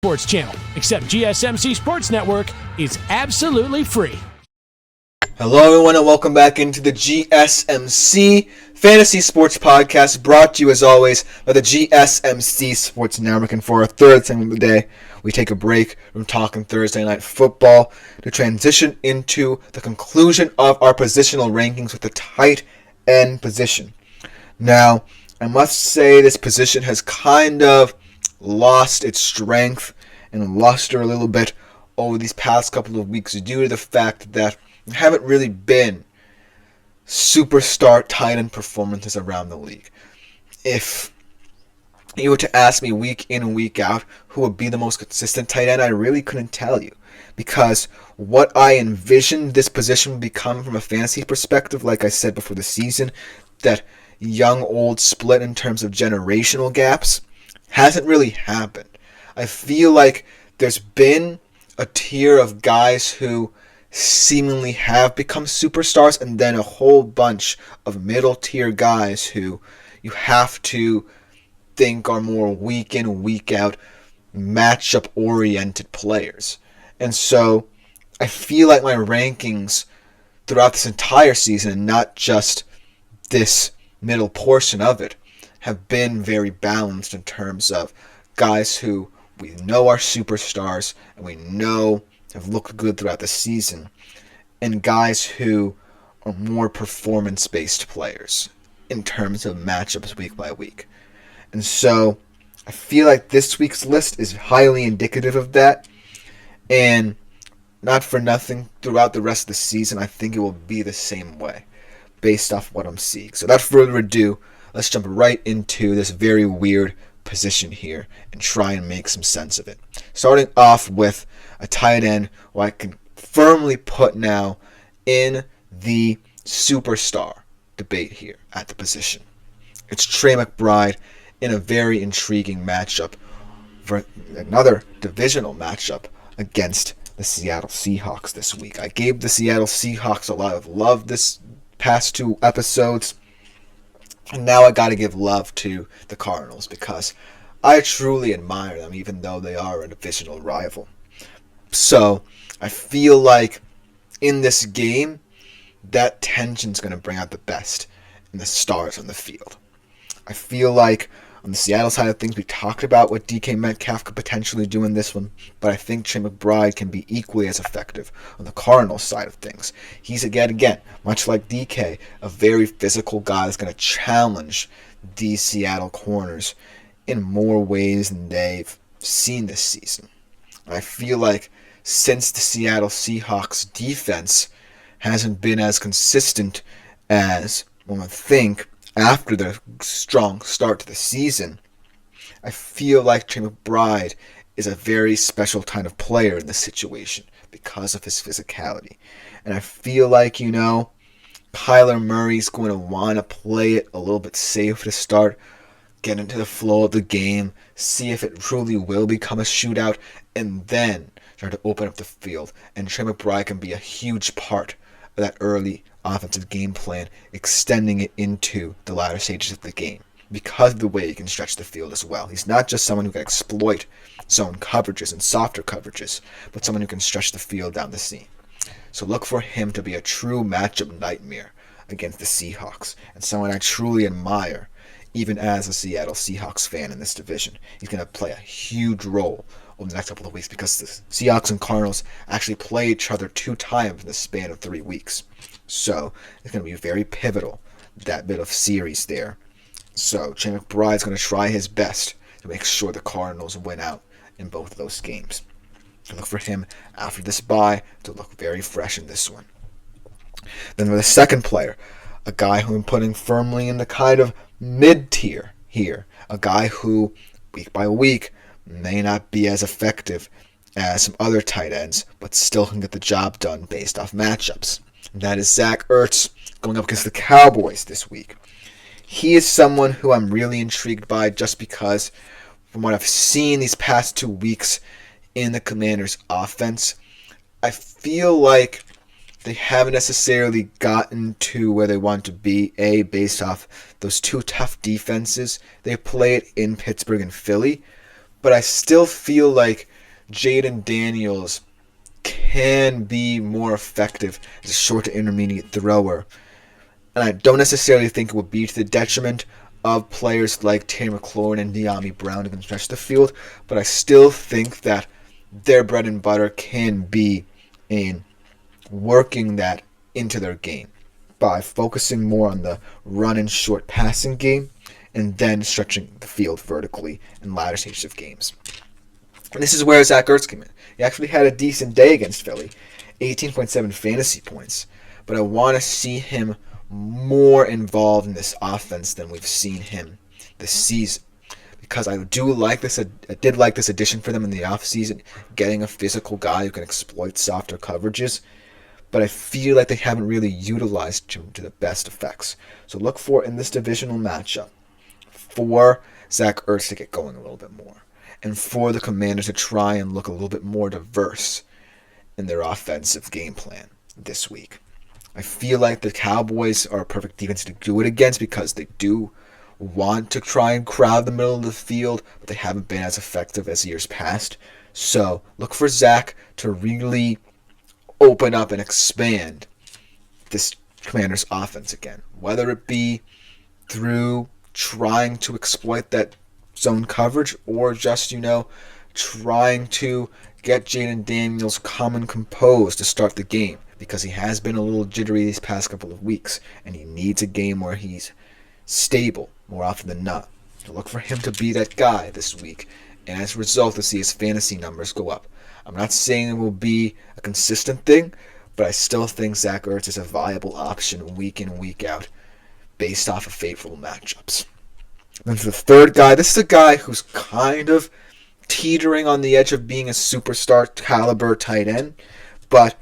sports channel, except GSMC Sports Network is absolutely free. Hello everyone and welcome back into the GSMC Fantasy Sports Podcast, brought to you as always by the GSMC Sports Network. And for our third segment of the day, we take a break from talking Thursday Night Football to transition into the conclusion of our positional rankings with the tight end position. Now, I must say this position has kind of lost its strength and luster a little bit over these past couple of weeks due to the fact that there haven't really been superstar tight end performances around the league. If you were to ask me week in and week out who would be the most consistent tight end, I really couldn't tell you, because what I envisioned this position would become from a fantasy perspective, like I said before the season, that young-old split in terms of generational gaps, hasn't really happened. I feel like there's been a tier of guys who seemingly have become superstars, and then a whole bunch of middle tier guys who you have to think are more week in, week out matchup oriented players. And so I feel like my rankings throughout this entire season, and not just this middle portion of it, have been very balanced in terms of guys who we know are superstars and we know have looked good throughout the season, and guys who are more performance-based players in terms of matchups week by week. And so I feel like this week's list is highly indicative of that, and not for nothing, throughout the rest of the season, I think it will be the same way based off what I'm seeing. So without further ado, let's jump right into this very weird position here and try and make some sense of it. Starting off with a tight end who I can firmly put now in the superstar debate here at the position. It's Trey McBride in a very intriguing matchup for another divisional matchup against the Seattle Seahawks this week. I gave the Seattle Seahawks a lot of love this past two episodes, and now I gotta give love to the Cardinals because I truly admire them, even though they are a divisional rival. So I feel like in this game, that tension's going to bring out the best in the stars on the field. I feel like on the Seattle side of things, we talked about what DK Metcalf could potentially do in this one, but I think Trey McBride can be equally as effective on the Cardinals side of things. He's again, much like DK, a very physical guy that's going to challenge these Seattle corners in more ways than they've seen this season. I feel like since the Seattle Seahawks defense hasn't been as consistent as one would think after the strong start to the season, I feel like Trey McBride is a very special kind of player in this situation because of his physicality. And I feel like, Kyler Murray's going to want to play it a little bit safe to start, get into the flow of the game, see if it truly will become a shootout, and then try to open up the field. And Trey McBride can be a huge part of that early offensive game plan, extending it into the latter stages of the game because of the way he can stretch the field as well. He's not just someone who can exploit zone coverages and softer coverages, but someone who can stretch the field down the seam. So look for him to be a true matchup nightmare against the Seahawks, and someone I truly admire even as a Seattle Seahawks fan in this division. He's going to play a huge role over the next couple of weeks because the Seahawks and Cardinals actually play each other 2 times in the span of 3 weeks. So it's going to be very pivotal, that bit of series there. So Trey McBride's going to try his best to make sure the Cardinals win out in both of those games. So look for him after this bye to look very fresh in this one. Then for the second player, a guy who I'm putting firmly in the kind of mid-tier here, a guy who week by week may not be as effective as some other tight ends, but still can get the job done based off matchups. And that is Zach Ertz going up against the Cowboys this week. He is someone who I'm really intrigued by just because from what I've seen these past 2 weeks in the Commanders' offense, I feel like they haven't necessarily gotten to where they want to be, based off those 2 tough defenses they played in Pittsburgh and Philly. But I still feel like Jaden Daniels can be more effective as a short to intermediate thrower. And I don't necessarily think it would be to the detriment of players like Terry McLaurin and De'Ami Brown who can stretch the field, but I still think that their bread and butter can be in working that into their game by focusing more on the run and short passing game and then stretching the field vertically in latter stages of games. And this is where Zach Ertz came in. He actually had a decent day against Philly, 18.7 fantasy points, but I want to see him more involved in this offense than we've seen him this season. Because I did like this addition for them in the offseason, getting a physical guy who can exploit softer coverages. But I feel like they haven't really utilized him to the best effects. So look for, in this divisional matchup, for Zach Ertz to get going a little bit more. And for the Commanders to try and look a little bit more diverse in their offensive game plan this week. I feel like the Cowboys are a perfect defense to do it against because they do want to try and crowd the middle of the field, but they haven't been as effective as years past. So look for Zach to really open up and expand this Commanders offense again, whether it be through trying to exploit that zone coverage or just, trying to get Jaden Daniels calm and composed to start the game, because he has been a little jittery these past couple of weeks, and he needs a game where he's stable more often than not. So look for him to be that guy this week, and as a result, to see his fantasy numbers go up. I'm not saying it will be a consistent thing, but I still think Zach Ertz is a viable option week in, week out, based off of favorable matchups. Then for the third guy, this is a guy who's kind of teetering on the edge of being a superstar caliber tight end, but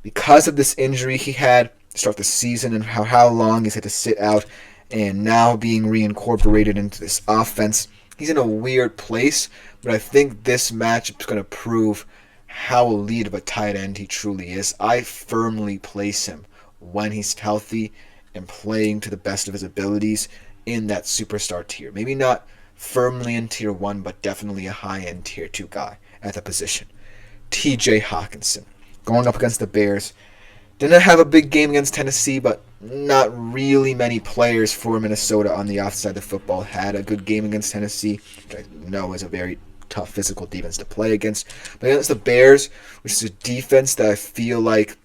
because of this injury he had to start the season and how long he's had to sit out and now being reincorporated into this offense, he's in a weird place, but I think this matchup is going to prove how elite of a tight end he truly is. I firmly place him when he's healthy and playing to the best of his abilities in that superstar tier. Maybe not firmly in tier 1, but definitely a high-end tier 2 guy at the position. TJ Hawkinson, going up against the Bears. Didn't have a big game against Tennessee, but not really many players for Minnesota on the offside of the football had a good game against Tennessee, which I know is a very tough physical defense to play against. But against the Bears, which is a defense that I feel like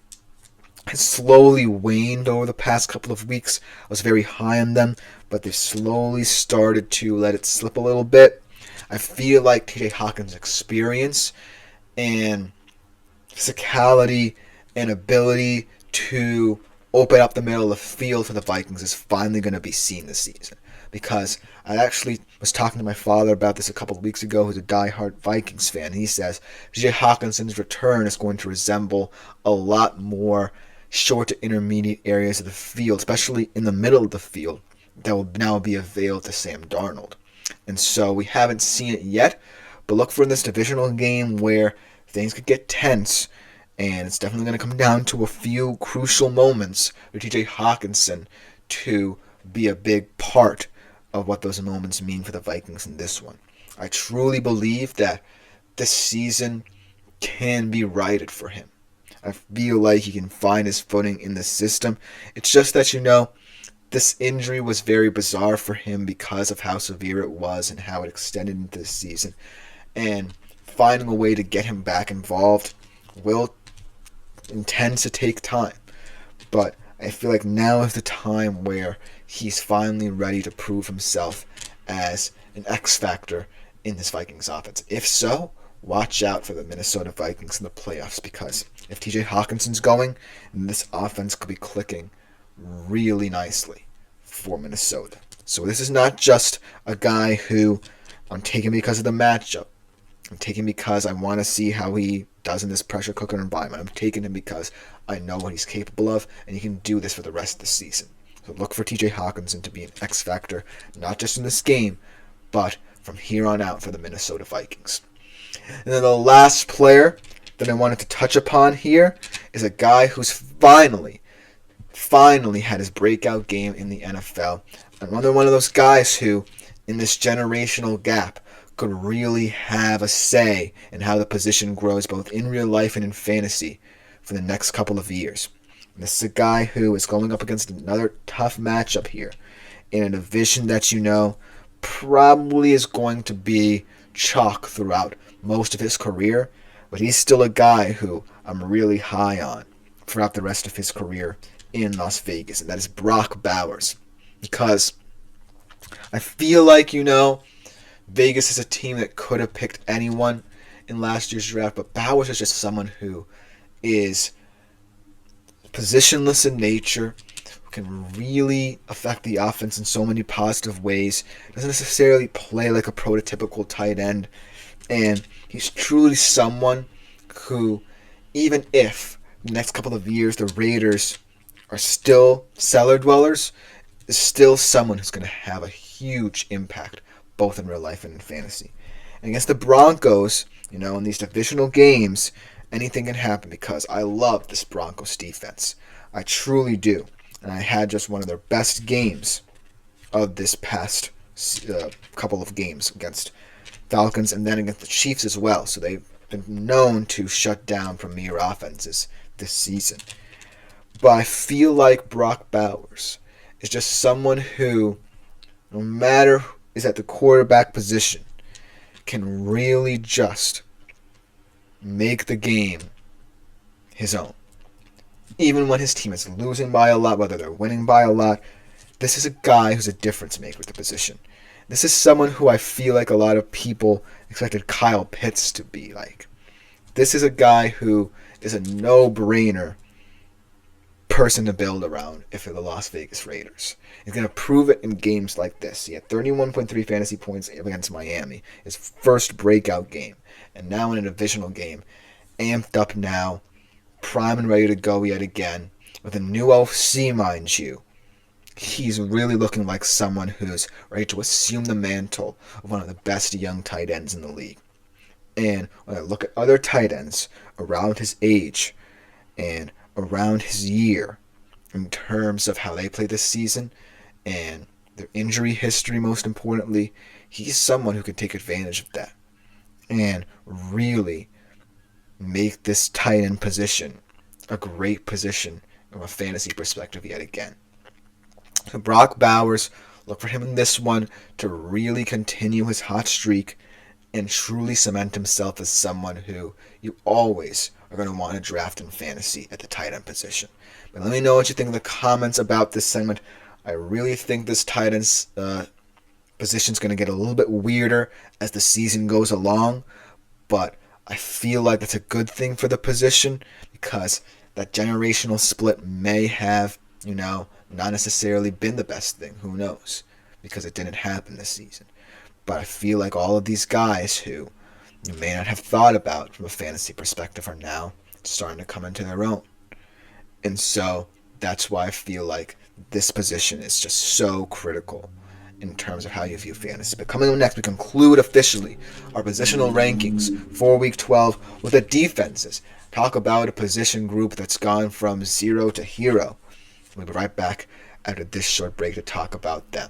has slowly waned over the past couple of weeks. I was very high on them, but they've slowly started to let it slip a little bit. I feel like TJ Hawkins' experience and physicality and ability to open up the middle of the field for the Vikings is finally going to be seen this season. Because I actually was talking to my father about this a couple of weeks ago, who's a diehard Vikings fan, and he says TJ Hawkinson's return is going to resemble a lot more short to intermediate areas of the field, especially in the middle of the field, that will now be available to Sam Darnold. And so we haven't seen it yet, but look for in this divisional game where things could get tense, and it's definitely going to come down to a few crucial moments for TJ Hawkinson to be a big part of what those moments mean for the Vikings in this one. I truly believe that this season can be righted for him. I feel like he can find his footing in the system. It's just that, this injury was very bizarre for him because of how severe it was and how it extended into the season. And finding a way to get him back involved will intend to take time. But I feel like now is the time where he's finally ready to prove himself as an X factor in this Vikings offense. If so, watch out for the Minnesota Vikings in the playoffs, because if TJ Hawkinson's going, this offense could be clicking really nicely for Minnesota. So this is not just a guy who I'm taking because of the matchup. I'm taking because I want to see how he does in this pressure cooker environment. I'm taking him because I know what he's capable of, and he can do this for the rest of the season. So look for TJ Hawkinson to be an X factor, not just in this game, but from here on out for the Minnesota Vikings. And then the last player that I wanted to touch upon here is a guy who's finally had his breakout game in the NFL. Another one of those guys who, in this generational gap, could really have a say in how the position grows both in real life and in fantasy for the next couple of years. And this is a guy who is going up against another tough matchup here in a division that probably is going to be chalk throughout most of his career, but he's still a guy who I'm really high on throughout the rest of his career in Las Vegas, and that is Brock Bowers. Because I feel like, Vegas is a team that could have picked anyone in last year's draft, but Bowers is just someone who is positionless in nature, who can really affect the offense in so many positive ways, doesn't necessarily play like a prototypical tight end, and he's truly someone who, even if the next couple of years the Raiders are still cellar dwellers, is still someone who's going to have a huge impact both in real life and in fantasy. And against the Broncos, in these divisional games, anything can happen because I love this Broncos defense. I truly do. And I had just one of their best games of this past couple of games against Falcons and then against the Chiefs as well. So they've been known to shut down premier offenses this season. But I feel like Brock Bowers is just someone who, no matter who is at the quarterback position, can really just make the game his own. Even when his team is losing by a lot, whether they're winning by a lot, this is a guy who's a difference maker at the position. This is someone who I feel like a lot of people expected Kyle Pitts to be like. This is a guy who is a no-brainer person to build around if you're the Las Vegas Raiders. He's going to prove it in games like this. He had 31.3 fantasy points against Miami, his first breakout game. And now in a divisional game, amped up now, prime and ready to go yet again, with a new OC, mind you. He's really looking like someone who's ready to assume the mantle of one of the best young tight ends in the league. And when I look at other tight ends around his age and around his year, in terms of how they play this season and their injury history, most importantly, he's someone who can take advantage of that and really make this tight end position a great position from a fantasy perspective yet again. So Brock Bowers, look for him in this one to really continue his hot streak and truly cement himself as someone who you always are going to want to draft in fantasy at the tight end position. But let me know what you think in the comments about this segment. I really think this tight end position is going to get a little bit weirder as the season goes along, but I feel like that's a good thing for the position because that generational split may have, not necessarily been the best thing. Who knows? Because it didn't happen this season. But I feel like all of these guys who you may not have thought about from a fantasy perspective are now starting to come into their own. And so that's why I feel like this position is just so critical in terms of how you view fantasy. But coming up next, we conclude officially our positional rankings for Week 12 with the defenses. Talk about a position group that's gone from zero to hero. We'll be right back after this short break to talk about them.